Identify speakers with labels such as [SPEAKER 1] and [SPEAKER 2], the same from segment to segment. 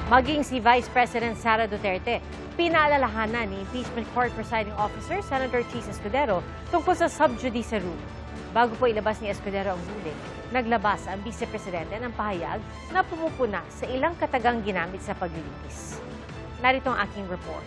[SPEAKER 1] Maging si Vice President Sara Duterte, pinaalalahanan ni Impeachment Court Presiding Officer Senator Chis Escudero tungkol sa sub judice rule. Bago po ilabas ni Escudero ang ruling, naglabas ang Vice Presidente ng pahayag na pumupuna sa ilang katagang ginamit sa paglilitis. Narito ang aking report.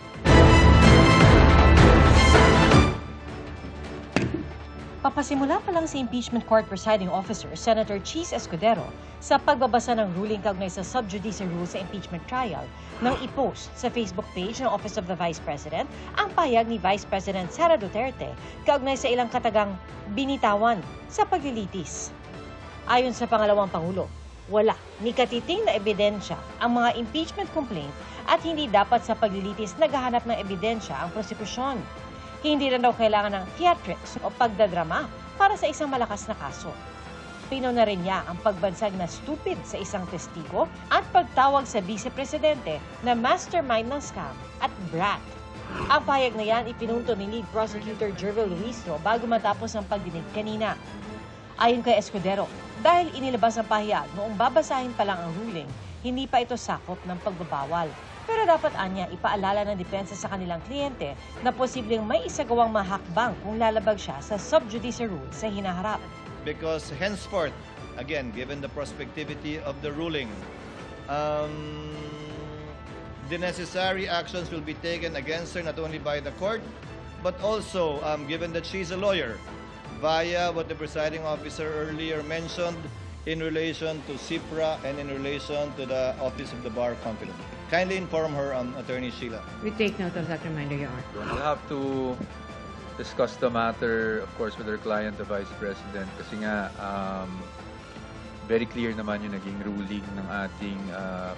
[SPEAKER 1] Papasimula pa lang si Impeachment Court Presiding Officer Senator Chis Escudero sa pagbabasa ng ruling kaugnay sa sub judice rule sa impeachment trial nang i-post sa Facebook page ng Office of the Vice President ang pahayag ni Vice President Sara Duterte kaugnay sa ilang katagang binitawan sa paglilitis. Ayon sa pangalawang Pangulo, wala ni katiting na ebidensya ang mga impeachment complaint at hindi dapat sa paglilitis naghahanap ng ebidensya ang prosekusyon. Hindi rin daw kailangan ng theatrics o pagdadrama para sa isang malakas na kaso. Pinaw na rin niya ang pagbansag na stupid sa isang testigo at pagtawag sa vice-presidente na mastermind ng scam at brat. Ang pahayag na yan ipinunto ni Lead Prosecutor Jervil Luistro bago matapos ang pagdinig kanina. Ayon kay Escudero, dahil inilabas ang pahayag noong babasahin pa lang ang ruling, hindi pa ito sakop ng pagbabawal. Pero dapat anya ipaalala ng depensa sa kanilang kliyente na posibleng may isagawang mahakbang kung lalabag siya sa sub judice rule sa hinaharap.
[SPEAKER 2] Because henceforth, again, given the prospectivity of the ruling, the necessary actions will be taken against her not only by the court, but also, given that she's a lawyer, via what the presiding officer earlier mentioned in relation to CIPRA and in relation to the Office of the Bar Counsel. Kindly inform her, Attorney Sheila.
[SPEAKER 3] We take note of that reminder, Your Honor.
[SPEAKER 4] We'll have to discuss the matter, of course, with our client, the Vice President, kasi nga, very clear naman yung naging ruling ng ating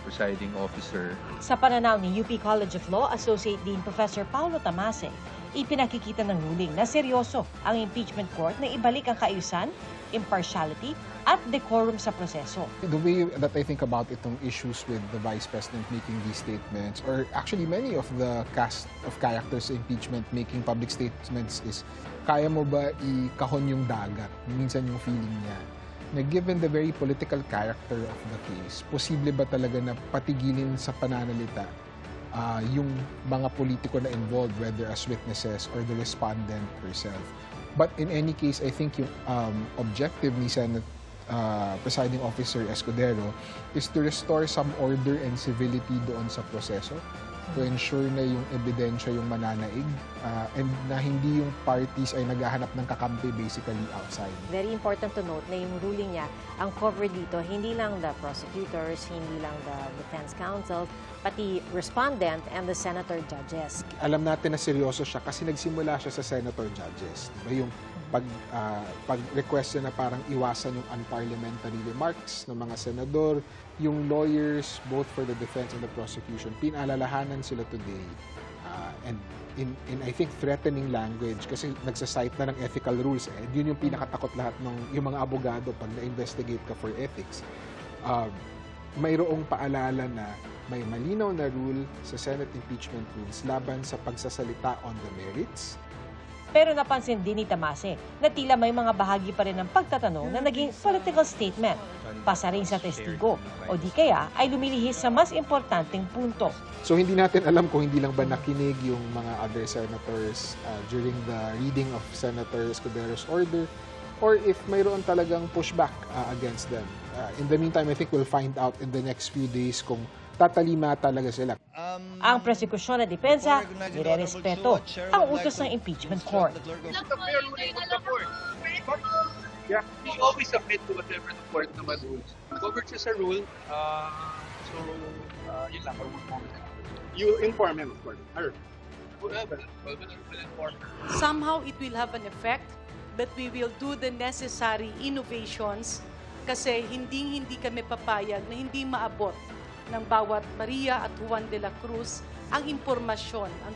[SPEAKER 4] presiding officer.
[SPEAKER 1] Sa pananaw ni UP College of Law Associate Dean Professor Paulo Tamase, ipinakikita ng ruling na seryoso ang impeachment court na ibalik ang kaayusan, impartiality, at decorum sa proseso.
[SPEAKER 5] The way that I think about itong issues with the Vice President making these statements, or actually many of the cast of characters sa impeachment making public statements is, kaya mo ba ikahon yung dagat? Minsan yung feeling niya na given the very political character of the case, posible ba talaga na patigilin sa pananalita yung mga politiko na involved, whether as witnesses or the respondent herself. But in any case, I think yung objective ni Senate Presiding Officer Escudero is to restore some order and civility doon sa proseso, to ensure na yung ebidensya yung mananaig and na hindi yung parties ay naghahanap ng kakampi basically outside.
[SPEAKER 1] Very important to note na yung ruling niya, ang cover dito, hindi lang the prosecutors, hindi lang the defense counsel, pati respondent and the senator judges.
[SPEAKER 5] Alam natin na seryoso siya kasi nagsimula siya sa senator judges. Diba? Yung pag-request na parang iwasan yung unparliamentary remarks ng mga senador, yung lawyers, both for the defense and the prosecution, pinaalalahanan sila today. And in I think, threatening language kasi nagsasite na ng ethical rules. Yun yung pinakatakot lahat ng yung mga abogado pag na-investigate ka for ethics. Mayroong paalala na may malinaw na rule sa Senate impeachment rules laban sa pagsasalita on the merits.
[SPEAKER 1] Pero napansin din ni Tamase na tila may mga bahagi pa rin ng pagtatanong na naging political statement, pasaring sa testigo, o di kaya ay lumilihis sa mas importanteng punto.
[SPEAKER 5] So hindi natin alam kung hindi lang ba nakinig yung mga other senators during the reading of Senator Escudero's order, or if mayroon talagang pushback against them. In the meantime, I think we'll find out in the next few days kung tatalima talaga sila.
[SPEAKER 1] Ang prosekusyon na depensa, nire-respeto ang utos ng impeachment court.
[SPEAKER 6] Yeah, we always submit to whatever the court naman rules. Coverage is a rule, so yun lang. You inform him, of course. Or whoever will inform her.
[SPEAKER 7] Somehow it will have an effect, but we will do the necessary innovations kasi hindi kami papayag na hindi maabot ng bawat Maria at Juan de la Cruz ang impormasyon, ang